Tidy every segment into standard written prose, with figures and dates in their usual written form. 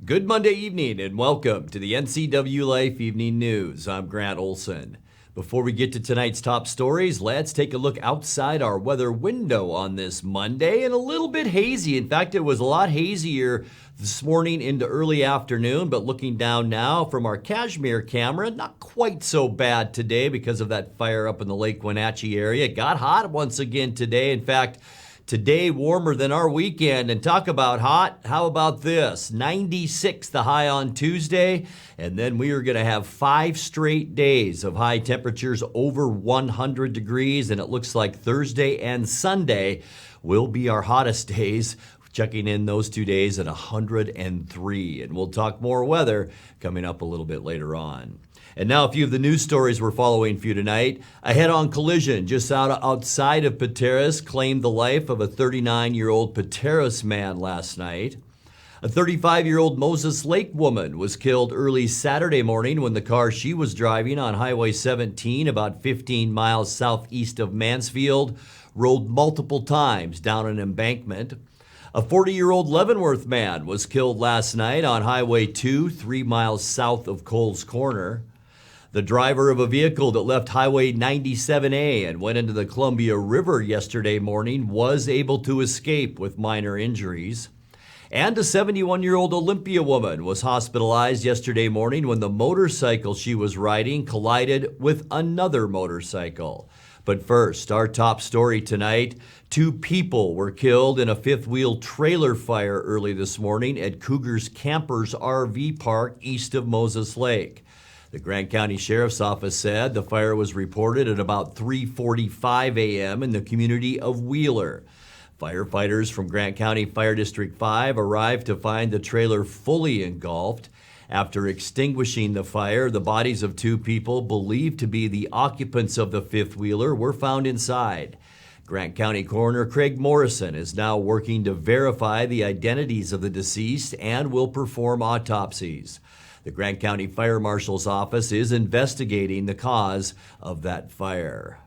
Good Monday evening and welcome to the NCWLIFE Evening News. I'm Grant Olson. Before we get to tonight's top stories, let's take a look outside our weather window on this Monday, and a little bit hazy. In fact, it was a lot hazier this morning into early afternoon, but looking down now from our Kashmir camera, not quite so bad today because of that fire up in the Lake Wenatchee area. It got hot once again today. In fact, today warmer than our weekend. And talk about hot, how about this? 96 the high on Tuesday, and then we are going to have 5 straight days of high temperatures over 100 degrees, and it looks like Thursday and Sunday will be our hottest days, checking in those 2 days at 103. And we'll talk more weather coming up a little bit later on. And now a few of the news stories we're following for you tonight. A head-on collision just outside of Pateros claimed the life of a 39-year-old Pateros man last night. A 35-year-old Moses Lake woman was killed early Saturday morning when the car she was driving on Highway 17, about 15 miles southeast of Mansfield, rolled multiple times down an embankment. A 40-year-old Leavenworth man was killed last night on Highway 2, 3 miles south of Coles Corner. The driver of a vehicle that left Highway 97A and went into the Columbia River yesterday morning was able to escape with minor injuries. And a 71-year-old Olympia woman was hospitalized yesterday morning when the motorcycle she was riding collided with another motorcycle. But first, our top story tonight. 2 people were killed in a fifth-wheel trailer fire early this morning at Cougar's Campers RV Park east of Moses Lake. The Grant County Sheriff's Office said the fire was reported at about 3:45 a.m. in the community of Wheeler. Firefighters from Grant County Fire District 5 arrived to find the trailer fully engulfed. After extinguishing the fire, the bodies of 2 people believed to be the occupants of the fifth-wheeler were found inside. Grant County Coroner Craig Morrison is now working to verify the identities of the deceased and will perform autopsies. The Grant County Fire Marshal's office is investigating the cause of that fire.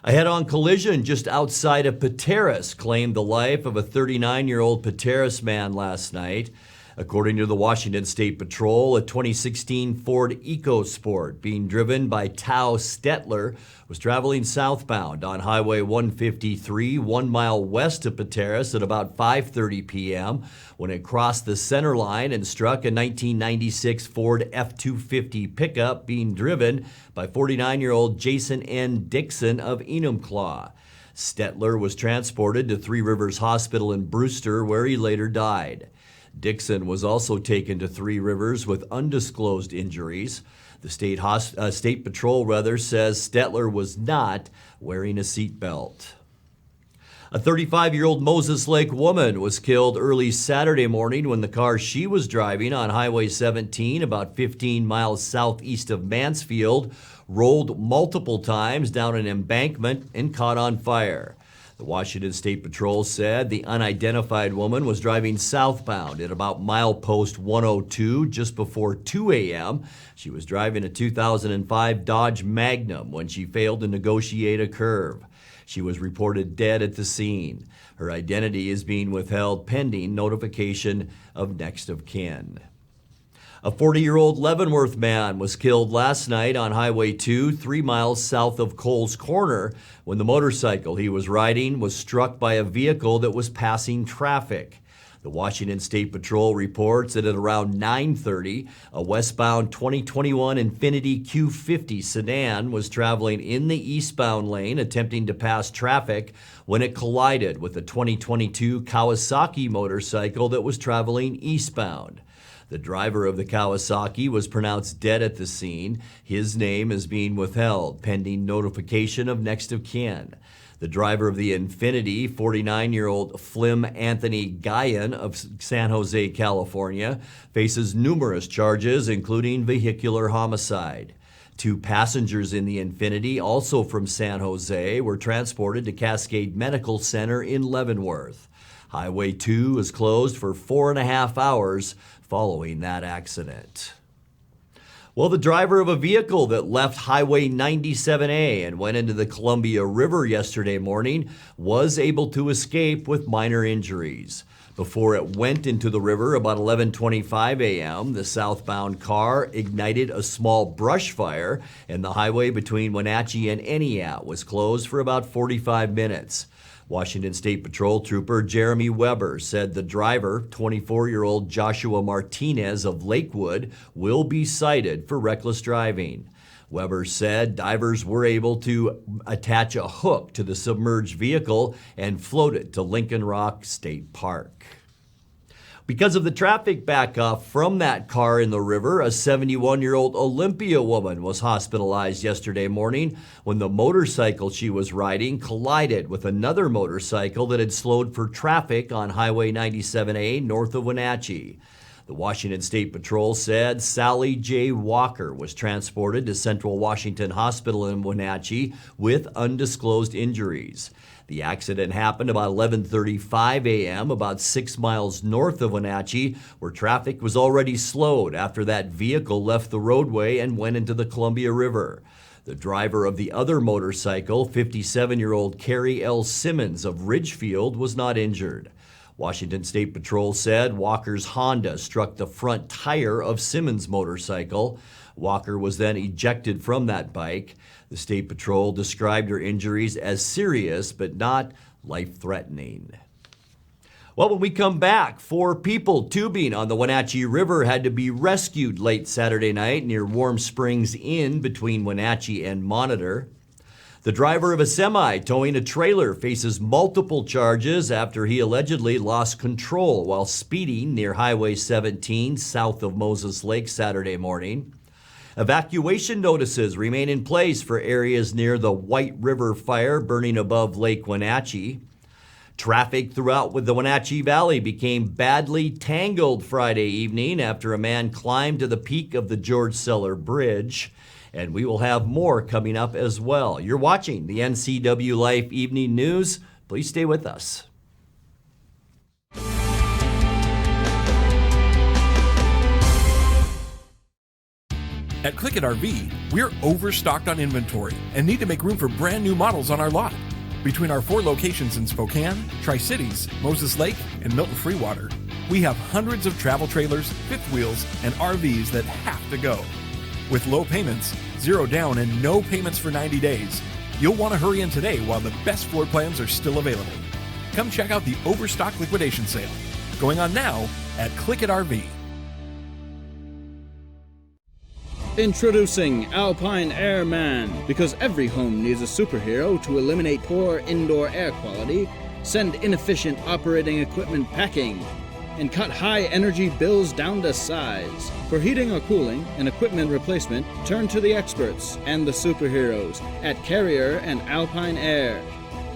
A head-on collision just outside of Pateros claimed the life of a 39-year-old Pateros man last night. According to the Washington State Patrol, a 2016 Ford EcoSport being driven by Tao Stetler was traveling southbound on Highway 153, 1 mile west of Pateros at about 5:30 p.m. when it crossed the center line and struck a 1996 Ford F-250 pickup being driven by 49-year-old Jason N. Dixon of Enumclaw. Stetler was transported to Three Rivers Hospital in Brewster, where he later died. Dixon was also taken to Three Rivers with undisclosed injuries. The state patrol says Stetler was not wearing a seatbelt. A 35-year-old Moses Lake woman was killed early Saturday morning when the car she was driving on Highway 17, about 15 miles southeast of Mansfield, rolled multiple times down an embankment and caught on fire. The Washington State Patrol said the unidentified woman was driving southbound at about milepost 102 just before 2 a.m. She was driving a 2005 Dodge Magnum when she failed to negotiate a curve. She was reported dead at the scene. Her identity is being withheld pending notification of next of kin. A 40-year-old Leavenworth man was killed last night on Highway 2, 3 miles south of Coles Corner, when the motorcycle he was riding was struck by a vehicle that was passing traffic. The Washington State Patrol reports that at around 9:30, a westbound 2021 Infiniti Q50 sedan was traveling in the eastbound lane attempting to pass traffic when it collided with a 2022 Kawasaki motorcycle that was traveling eastbound. The driver of the Kawasaki was pronounced dead at the scene. His name is being withheld pending notification of next of kin. The driver of the Infiniti, 49-year-old Flim Anthony Guyan of San Jose, California, faces numerous charges, including vehicular homicide. 2 passengers in the Infiniti, also from San Jose, were transported to Cascade Medical Center in Leavenworth. Highway 2 is closed for 4.5 hours following that accident. Well, the driver of a vehicle that left Highway 97A and went into the Columbia River yesterday morning was able to escape with minor injuries. Before it went into the river about 11:25 a.m., the southbound car ignited a small brush fire, and the highway between Wenatchee and Olympia was closed for about 45 minutes. Washington State Patrol Trooper Jeremy Weber said the driver, 24-year-old Joshua Martinez of Lakewood, will be cited for reckless driving. Weber said divers were able to attach a hook to the submerged vehicle and float it to Lincoln Rock State Park. Because of the traffic backup from that car in the river, a 71-year-old Olympia woman was hospitalized yesterday morning when the motorcycle she was riding collided with another motorcycle that had slowed for traffic on Highway 97A north of Wenatchee. The Washington State Patrol said Sally J. Walker was transported to Central Washington Hospital in Wenatchee with undisclosed injuries. The accident happened about 11:35 a.m., about 6 miles north of Wenatchee, where traffic was already slowed after that vehicle left the roadway and went into the Columbia River. The driver of the other motorcycle, 57-year-old Carrie L. Simmons of Ridgefield, was not injured. Washington State Patrol said Walker's Honda struck the front tire of Simmons' motorcycle. Walker was then ejected from that bike. The State Patrol described her injuries as serious but not life-threatening. Well, when we come back, 4 people tubing on the Wenatchee River had to be rescued late Saturday night near Warm Springs Inn between Wenatchee and Monitor. The driver of a semi towing a trailer faces multiple charges after he allegedly lost control while speeding near Highway 17 south of Moses Lake Saturday morning. Evacuation notices remain in place for areas near the White River fire burning above Lake Wenatchee. Traffic throughout the Wenatchee Valley became badly tangled Friday evening after a man climbed to the peak of the George Seller Bridge. And we will have more coming up as well. You're watching the NCWLIFE Evening News. Please stay with us. At Click It RV, we're overstocked on inventory and need to make room for brand new models on our lot. Between our 4 locations in Spokane, Tri-Cities, Moses Lake, and Milton Freewater, we have hundreds of travel trailers, fifth wheels, and RVs that have to go. With low payments, 0 down, and no payments for 90 days, you'll want to hurry in today while the best floor plans are still available. Come check out the Overstock Liquidation Sale, going on now at Click It RV. Introducing Alpine Airman. Because every home needs a superhero to eliminate poor indoor air quality, send inefficient operating equipment packing, and cut high energy bills down to size. For heating or cooling and equipment replacement, turn to the experts and the superheroes at Carrier and Alpine Air.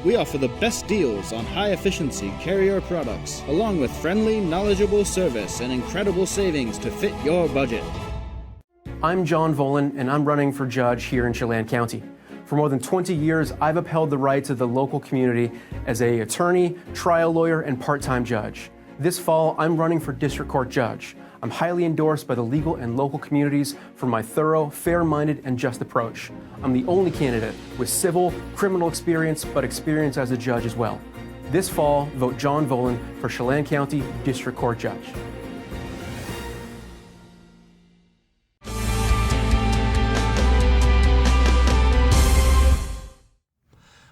We offer the best deals on high efficiency Carrier products, along with friendly, knowledgeable service and incredible savings to fit your budget. I'm John Volan, and I'm running for judge here in Chelan County. For more than 20 years, I've upheld the rights of the local community as an attorney, trial lawyer, and part-time judge. This fall, I'm running for district court judge. I'm highly endorsed by the legal and local communities for my thorough, fair-minded, and just approach. I'm the only candidate with civil, criminal experience, but experience as a judge as well. This fall, vote John Volan for Chelan County District Court Judge.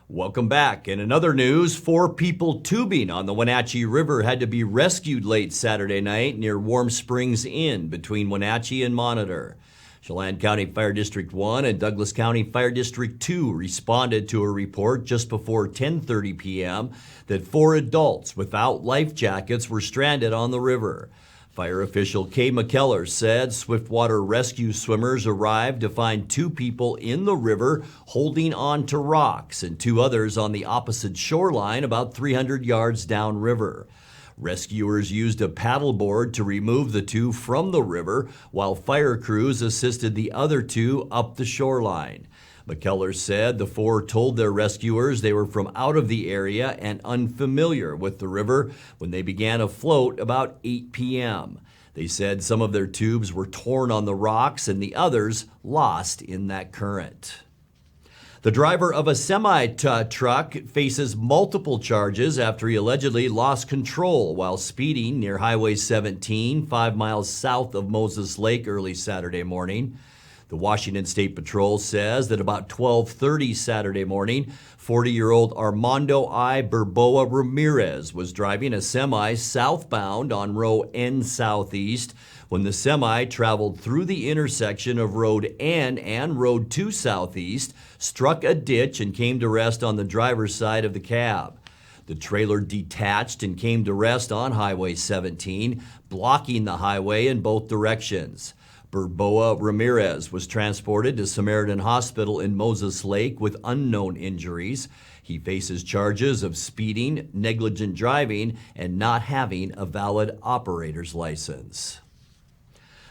Welcome back. In another news, 4 people tubing on the Wenatchee River had to be rescued late Saturday night near Warm Springs Inn between Wenatchee and Monitor. Chelan County Fire District 1 and Douglas County Fire District 2 responded to a report just before 10:30 p.m. that 4 adults without life jackets were stranded on the river. Fire official Kay McKellar said swiftwater rescue swimmers arrived to find 2 people in the river holding on to rocks and 2 others on the opposite shoreline about 300 yards downriver. Rescuers used a paddleboard to remove the 2 from the river, while fire crews assisted the other 2 up the shoreline. McKellar said the 4 told their rescuers they were from out of the area and unfamiliar with the river when they began afloat about 8 p.m. They said some of their tubes were torn on the rocks and the others lost in that current. The driver of a semi-truck faces multiple charges after he allegedly lost control while speeding near Highway 17, 5 miles south of Moses Lake early Saturday morning. The Washington State Patrol says that about 12:30 Saturday morning, 40-year-old Armando I. Burboa Ramirez was driving a semi southbound on row N Southeast when the semi traveled through the intersection of Road N and Road 2 Southeast, struck a ditch, and came to rest on the driver's side of the cab. The trailer detached and came to rest on Highway 17, blocking the highway in both directions. Burboa Ramirez was transported to Samaritan Hospital in Moses Lake with unknown injuries. He faces charges of speeding, negligent driving, and not having a valid operator's license.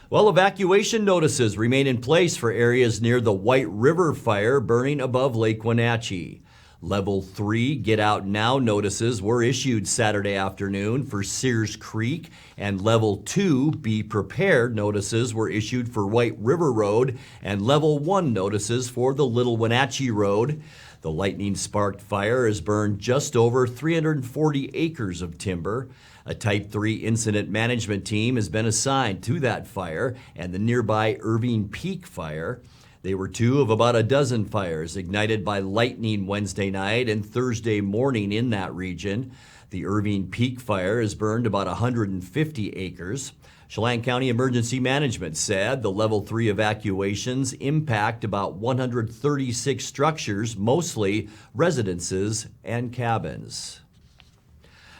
Well, evacuation notices remain in place for areas near the White River fire burning above Lake Wenatchee. Level 3 Get Out Now notices were issued Saturday afternoon for Sears Creek, and Level 2 Be Prepared notices were issued for White River Road, and Level 1 notices for the Little Wenatchee Road. The lightning-sparked fire has burned just over 340 acres of timber. A Type 3 incident management team has been assigned to that fire and the nearby Irving Peak fire. They were two of about a dozen fires ignited by lightning Wednesday night and Thursday morning in that region. The Irving Peak fire has burned about 150 acres. Chelan County Emergency Management said the Level 3 evacuations impact about 136 structures, mostly residences and cabins.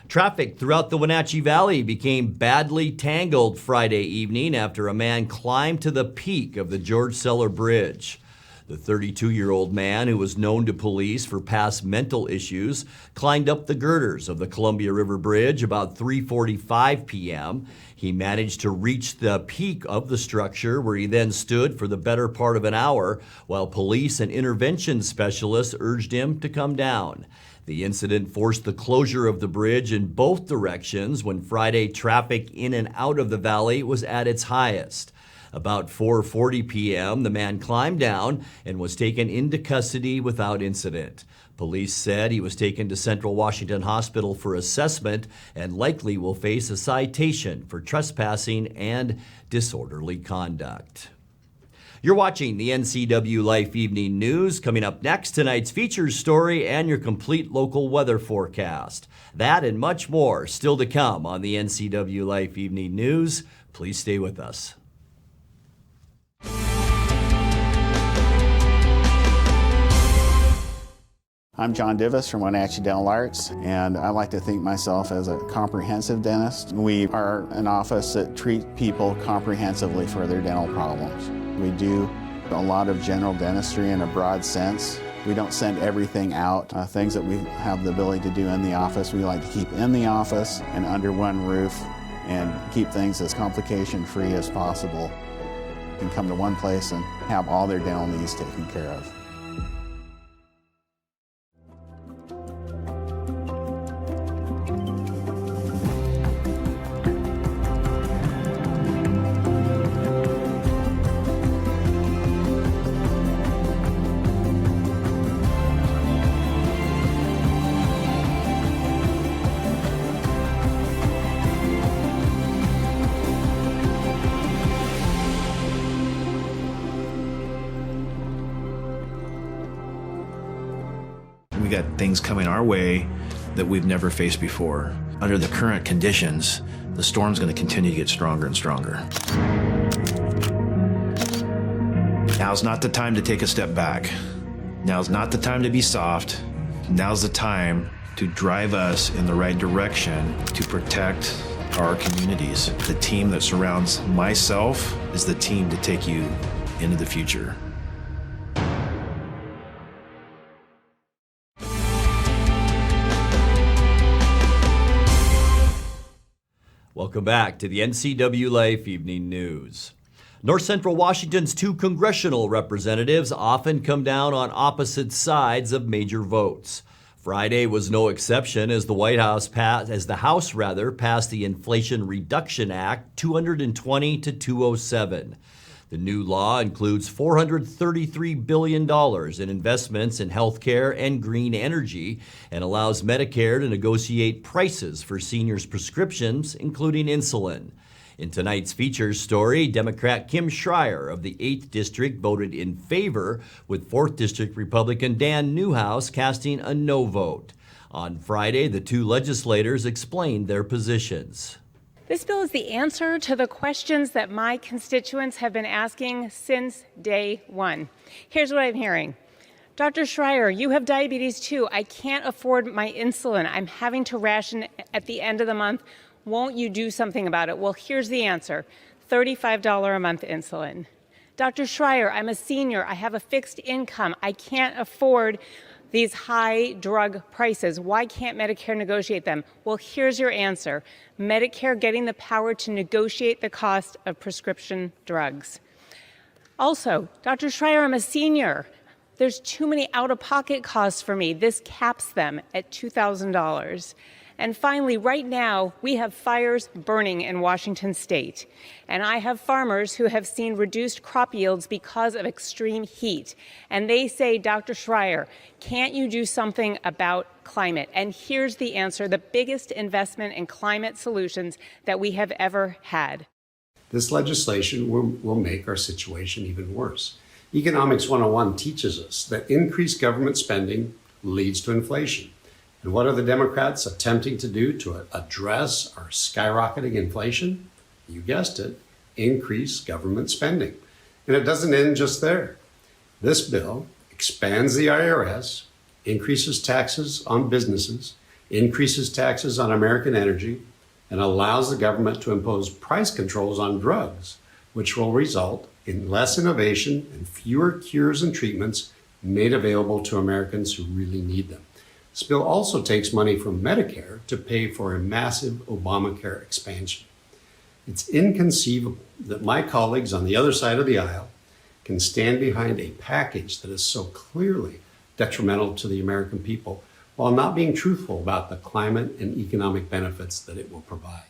Traffic throughout the Wenatchee Valley became badly tangled Friday evening after a man climbed to the peak of the George Seller Bridge. The 32-year-old man, who was known to police for past mental issues, climbed up the girders of the Columbia River Bridge about 3:45 p.m. He managed to reach the peak of the structure, where he then stood for the better part of an hour while police and intervention specialists urged him to come down. The incident forced the closure of the bridge in both directions when Friday traffic in and out of the valley was at its highest. About 4:40 p.m., the man climbed down and was taken into custody without incident. Police said he was taken to Central Washington Hospital for assessment and likely will face a citation for trespassing and disorderly conduct. You're watching the NCWLIFE Evening News. Coming up next, tonight's features story and your complete local weather forecast. That and much more still to come on the NCWLIFE Evening News. Please stay with us. I'm John Divis from Wenatchee Dental Arts, and I like to think myself as a comprehensive dentist. We are an office that treats people comprehensively for their dental problems. We do a lot of general dentistry in a broad sense. We don't send everything out. Things that we have the ability to do in the office, we like to keep in the office and under one roof and keep things as complication-free as possible. You can come to one place and have all their dental needs taken care of. We got things coming our way that we've never faced before. Under the current conditions, the storm's going to continue to get stronger and stronger. Now's not the time to take a step back. Now's not the time to be soft. Now's the time to drive us in the right direction to protect our communities. The team that surrounds myself is the team to take you into the future. Welcome back to the NCWLIFE Evening News. North Central Washington's two congressional representatives often come down on opposite sides of major votes. Friday was no exception as the House passed the Inflation Reduction Act 220 to 207. The new law includes $433 billion in investments in healthcare and green energy and allows Medicare to negotiate prices for seniors' prescriptions, including insulin. In tonight's features story, Democrat Kim Schreier of the 8th District voted in favor, with 4th District Republican Dan Newhouse casting a no vote. On Friday, the two legislators explained their positions. This bill is the answer to the questions that my constituents have been asking since day one. Here's what I'm hearing. Dr. Schreier, you have diabetes too. I can't afford my insulin. I'm having to ration at the end of the month. Won't you do something about it? Well, here's the answer. $35 a month insulin. Dr. Schreier, I'm a senior. I have a fixed income. I can't afford these high drug prices. Why can't Medicare negotiate them? Well, here's your answer. Medicare getting the power to negotiate the cost of prescription drugs. Also, Dr. Schreier, I'm a senior. There's too many out-of-pocket costs for me. This caps them at $2,000. And finally, right now, we have fires burning in Washington state. And I have farmers who have seen reduced crop yields because of extreme heat. And they say, Dr. Schreier, can't you do something about climate? And here's the answer, the biggest investment in climate solutions that we have ever had. This legislation will make our situation even worse. Economics 101 teaches us that increased government spending leads to inflation. And what are the Democrats attempting to do to address our skyrocketing inflation? You guessed it, increase government spending. And it doesn't end just there. This bill expands the IRS, increases taxes on businesses, increases taxes on American energy, and allows the government to impose price controls on drugs, which will result in less innovation and fewer cures and treatments made available to Americans who really need them. This bill also takes money from Medicare to pay for a massive Obamacare expansion. It's inconceivable that my colleagues on the other side of the aisle can stand behind a package that is so clearly detrimental to the American people while not being truthful about the climate and economic benefits that it will provide.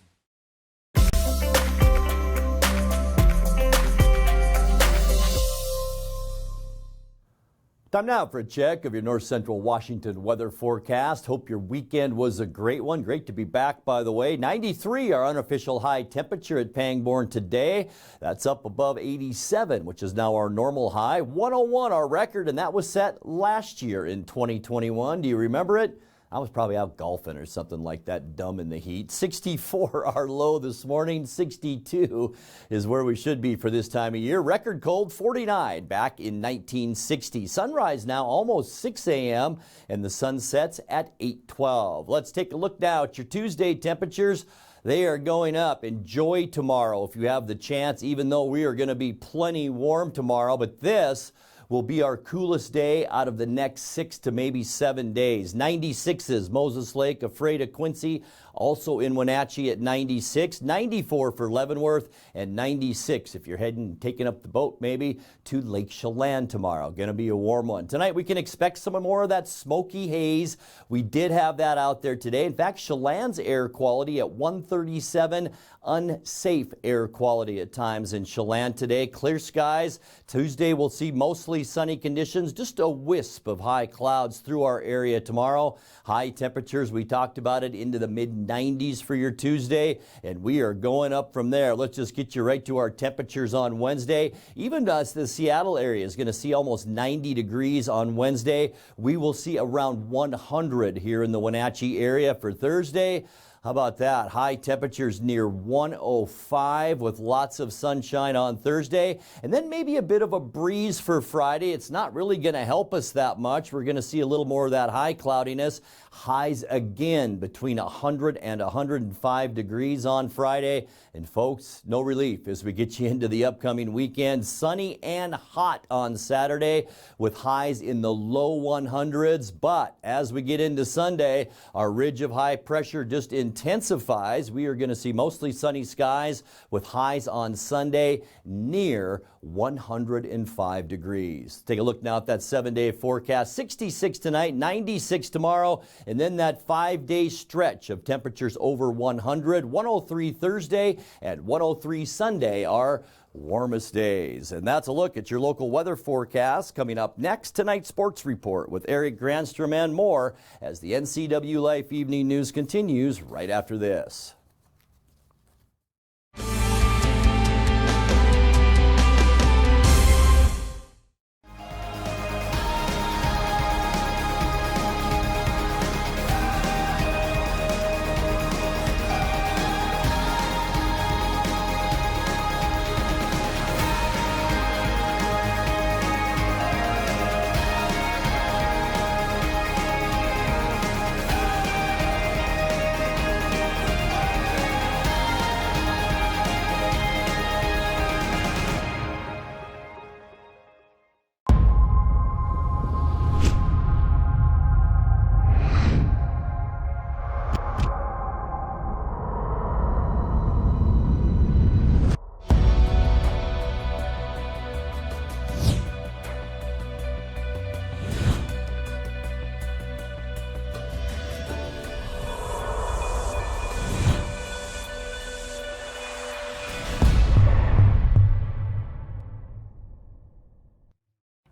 Time now for a check of your north central Washington weather forecast. Hope your weekend was a great one. Great to be back, by the way. 93, our unofficial high temperature at Pangbourne today. That's up above 87, which is now our normal high. 101, our record, and that was set last year in 2021. Do you remember it? I was probably out golfing or something like that, dumb in the heat. 64 our low this morning. 62 is where we should be for this time of year. Record cold 49 back in 1960. Sunrise now almost 6 a.m. and the sun sets at 8:12. Let's take a look now at your Tuesday temperatures. They are going up. Enjoy tomorrow if you have the chance, even though we are going to be plenty warm tomorrow. But this will be our coolest day out of the next 6 to maybe 7 days. 96s, Moses Lake, afraid of Quincy, also in Wenatchee at 96, 94 for Leavenworth, and 96 if you're taking up the boat maybe to Lake Chelan tomorrow. Going to be a warm one. Tonight we can expect some more of that smoky haze. We did have that out there today. In fact, Chelan's air quality at 137, unsafe air quality at times in Chelan today. Clear skies. Tuesday we'll see mostly sunny conditions, just a wisp of high clouds through our area tomorrow. High temperatures, we talked about it, into the mid-90s for your Tuesday, and we are going up from there. Let's just get you right to our temperatures on Wednesday. Even the Seattle area is going to see almost 90 degrees on Wednesday. We will see around 100 here in the Wenatchee area for Thursday. How about that? High temperatures near 105 with lots of sunshine on Thursday. And then maybe a bit of a breeze for Friday. It's not really going to help us that much. We're going to see a little more of that high cloudiness. Highs again between 100 and 105 degrees on Friday. And folks, no relief as we get you into the upcoming weekend. Sunny and hot on Saturday with highs in the low 100s. But as we get into Sunday, our ridge of high pressure just intensifies. We are going to see mostly sunny skies with highs on Sunday near 105 degrees. Take a look now at that 7-day forecast. 66 tonight, 96 tomorrow, and then that 5-day stretch of temperatures over 100. 103 Thursday and 103 Sunday are warmest days. And that's a look at your local weather forecast. Coming up next, tonight's sports report with Eric Granstrom and more as the NCW Life Evening News continues right after this.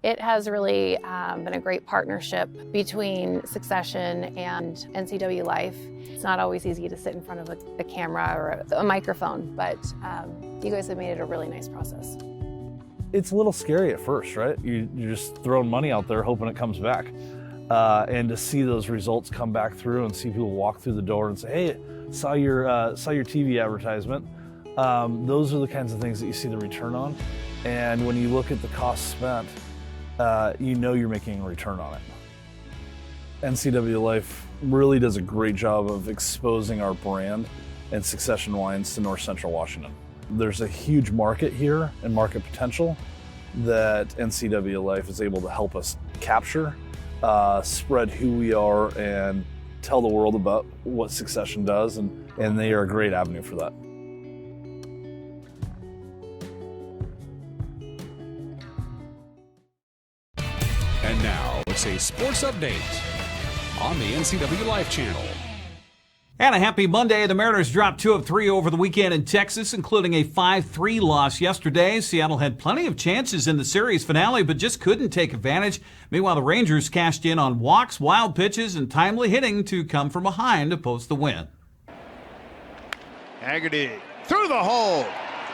It has really been a great partnership between Succession and NCWLIFE. It's not always easy to sit in front of a camera or a microphone, but you guys have made it a really nice process. It's a little scary at first, right? You're just throwing money out there hoping it comes back. And to see those results come back through and see people walk through the door and say, hey, saw your TV advertisement. Those are the kinds of things that you see the return on. And when you look at the cost spent, you know you're making a return on it. NCWLIFE really does a great job of exposing our brand and Succession wines to North Central Washington. There's a huge market here and market potential that NCWLIFE is able to help us capture, spread who we are, and tell the world about what Succession does, and they are a great avenue for that. And now, it's a sports update on the NCWLIFE channel. And a happy Monday. The Mariners dropped 2 of 3 over the weekend in Texas, including a 5-3 loss yesterday. Seattle had plenty of chances in the series finale, but just couldn't take advantage. Meanwhile, the Rangers cashed in on walks, wild pitches, and timely hitting to come from behind to post the win. Haggerty through the hole.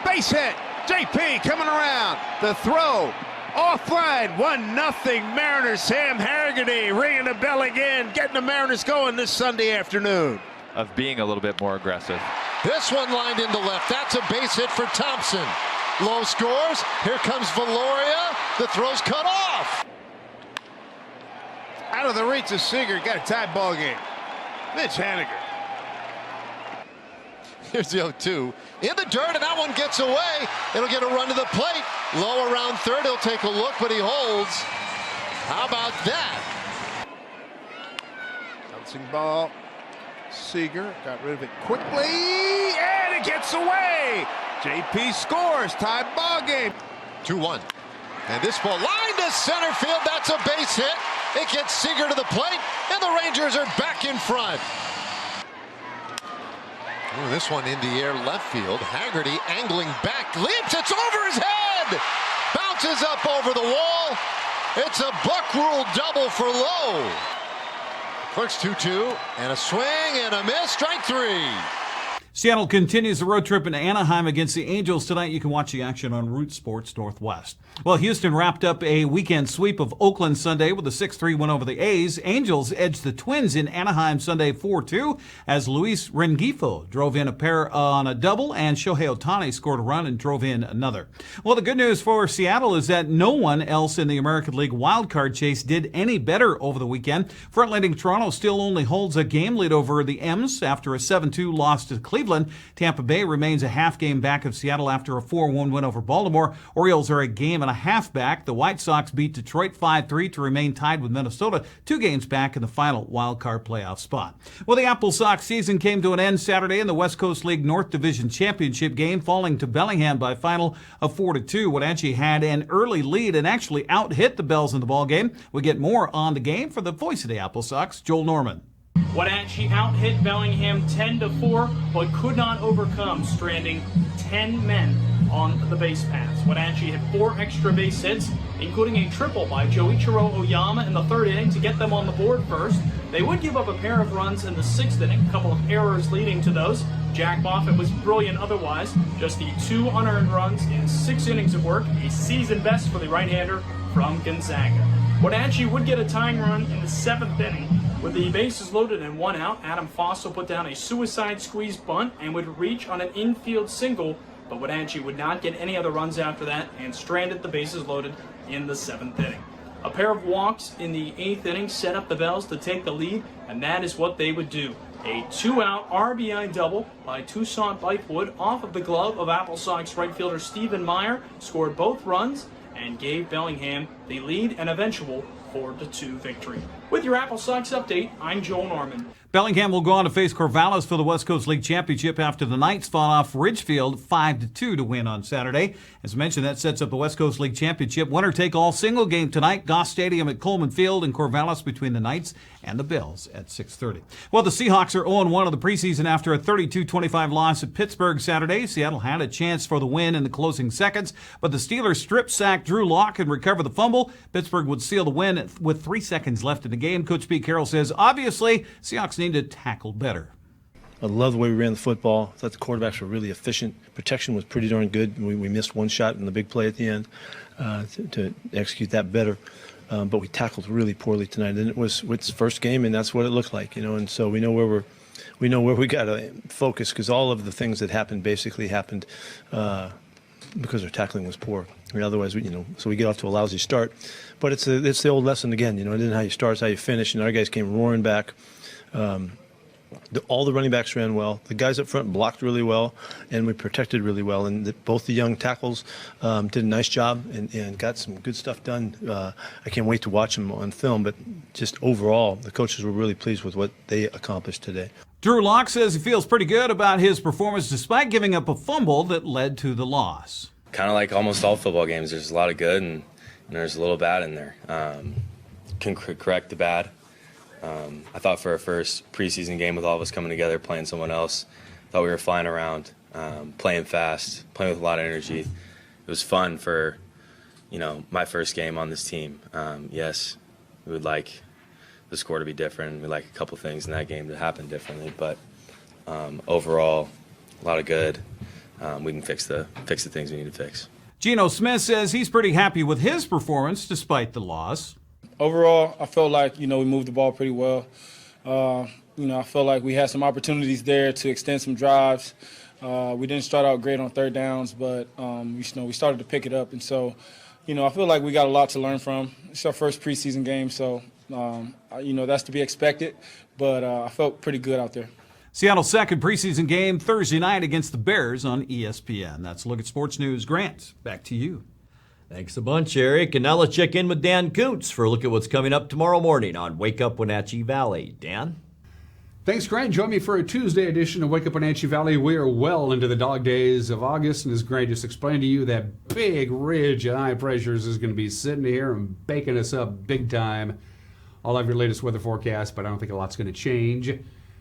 Base hit. JP coming around. The throw. Offline, 1-0 Mariners. Sam Haggerty ringing the bell again, getting the Mariners going this Sunday afternoon. Of being a little bit more aggressive. This one lined into left. That's a base hit for Thompson. Low scores. Here comes Valoria. The throw's cut off. Out of the reach of Seager. Got a tie ball game. Mitch Haniger. Here's the 0-2. In the dirt, and that one gets away. It'll get a run to the plate. Low around third. He'll take a look, but he holds. How about that? Bouncing ball. Seager got rid of it quickly, and it gets away. JP scores. Tie ball game. 2-1. And this ball lined to center field. That's a base hit. It gets Seager to the plate, and the Rangers are back in front. Ooh, this one in the air left field. Haggerty angling back, leaps, it's over his head! Bounces up over the wall. It's a Buck Rule double for Lowe. Clerks 2-2, and a swing and a miss, strike 3. Seattle continues the road trip into Anaheim against the Angels tonight. You can watch the action on Root Sports Northwest. Well, Houston wrapped up a weekend sweep of Oakland Sunday with a 6-3 win over the A's. Angels edged the Twins in Anaheim Sunday 4-2 as Luis Rengifo drove in a pair on a double and Shohei Ohtani scored a run and drove in another. Well, the good news for Seattle is that no one else in the American League wildcard chase did any better over the weekend. Front-leading Toronto still only holds a game lead over the M's after a 7-2 loss to Cleveland. Cleveland. Tampa Bay remains a half game back of Seattle after a 4-1 win over Baltimore. Orioles are a game and a half back. The White Sox beat Detroit 5-3 to remain tied with Minnesota, 2 games back in the final wild card playoff spot. Well, the Apple Sox season came to an end Saturday in the West Coast League North Division Championship game, falling to Bellingham by a final of 4-2. Wenatchee had an early lead and actually out-hit the Bells in the ballgame. We get more on the game for the voice of the Apple Sox, Joel Norman. Wenatchee out-hit Bellingham 10-4, but could not overcome stranding 10 men on the base paths. Wenatchee had 4 extra base hits, including a triple by Joichiro Oyama in the 3rd inning to get them on the board first. They would give up a pair of runs in the 6th inning, a couple of errors leading to those. Jack Moffett was brilliant otherwise, just the 2 unearned runs in 6 innings of work, a season best for the right-hander from Gonzaga. Wenatchee would get a tying run in the 7th inning. With the bases loaded and 1 out, Adam Fossil put down a suicide squeeze bunt and would reach on an infield single, but Wenatchee would not get any other runs after that and stranded the bases loaded in the 7th inning. A pair of walks in the 8th inning set up the Bells to take the lead, and that is what they would do. A 2-out RBI double by Toussaint Bythewood off of the glove of Apple Sox right fielder Stephen Meyer scored both runs and gave Bellingham the lead and eventual 4-2 victory. With your Apple Sox update, I'm Joel Norman. Bellingham will go on to face Corvallis for the West Coast League Championship after the Knights fought off Ridgefield 5-2 to win on Saturday. As mentioned, that sets up the West Coast League Championship winner-take-all single game tonight. Goss Stadium at Coleman Field in Corvallis between the Knights and the Bills at 6:30. Well, the Seahawks are 0-1 of the preseason after a 32-25 loss at Pittsburgh Saturday. Seattle had a chance for the win in the closing seconds, but the Steelers strip-sacked Drew Lock and recovered the fumble. Pittsburgh would seal the win with 3 seconds left in the game. Coach Pete Carroll says, obviously, Seahawks need to tackle better. I love the way we ran the football. I thought the quarterbacks were really efficient. Protection was pretty darn good. We missed one shot in the big play at the end to execute that better. But we tackled really poorly tonight. And it's the first game, and that's what it looked like, And so we know where we got to focus, because all of the things that happened basically happened because our tackling was poor. Otherwise, so we get off to a lousy start. But it's the old lesson again. It isn't how you start, it's how you finish. And our guys came roaring back. All the running backs ran well. The guys up front blocked really well, and we protected really well. And both the young tackles did a nice job and got some good stuff done. I can't wait to watch them on film, but just overall, the coaches were really pleased with what they accomplished today. Drew Lock says he feels pretty good about his performance despite giving up a fumble that led to the loss. Kind of like almost all football games, there's a lot of good and there's a little bad in there. Can correct the bad. I thought for our first preseason game with all of us coming together, playing someone else, thought we were flying around, playing fast, playing with a lot of energy. It was fun for, my first game on this team. Yes, we would like the score to be different. We'd like a couple things in that game to happen differently, but overall, a lot of good. We can fix the things we need to fix. Geno Smith says he's pretty happy with his performance despite the loss. Overall, I felt like, we moved the ball pretty well. I felt like we had some opportunities there to extend some drives. We didn't start out great on third downs, but, we started to pick it up. And so, I feel like we got a lot to learn from. It's our first preseason game, so, that's to be expected. But I felt pretty good out there. Seattle's second preseason game Thursday night against the Bears on ESPN. That's a look at sports news. Grant, back to you. Thanks a bunch, Eric. And now let's check in with Dan Kuntz for a look at what's coming up tomorrow morning on Wake Up Wenatchee Valley. Dan? Thanks, Grant. Join me for a Tuesday edition of Wake Up Wenatchee Valley. We are well into the dog days of August, and as Grant just explained to you, that big ridge of high pressures is going to be sitting here and baking us up big time. I'll have your latest weather forecast, but I don't think a lot's going to change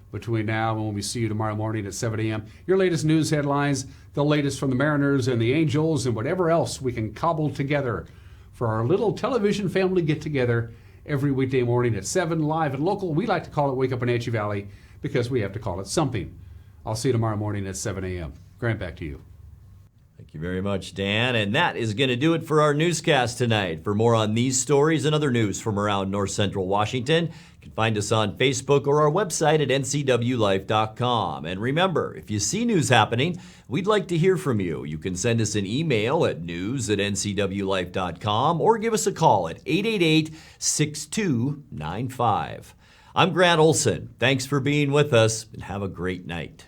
between now and when we see you tomorrow morning at 7 a.m. Your latest news headlines, the latest from the Mariners and the Angels, and whatever else we can cobble together for our little television family get-together every weekday morning at 7, live and local. We like to call it Wake Up Wenatchee Valley because we have to call it something. I'll see you tomorrow morning at 7 a.m. Grant, back to you. Thank you very much, Dan. And that is going to do it for our newscast tonight. For more on these stories and other news from around North Central Washington, you can find us on Facebook or our website at ncwlife.com. And remember, if you see news happening, we'd like to hear from you. You can send us an email at news@ncwlife.com or give us a call at 888-6295. I'm Grant Olson. Thanks for being with us, and have a great night.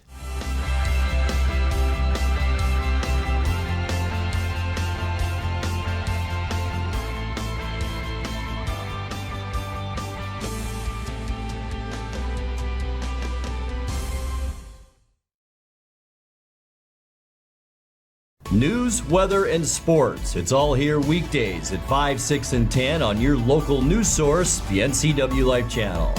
News, weather, and sports. It's all here weekdays at 5, 6, and 10 on your local news source, the NCW Life channel.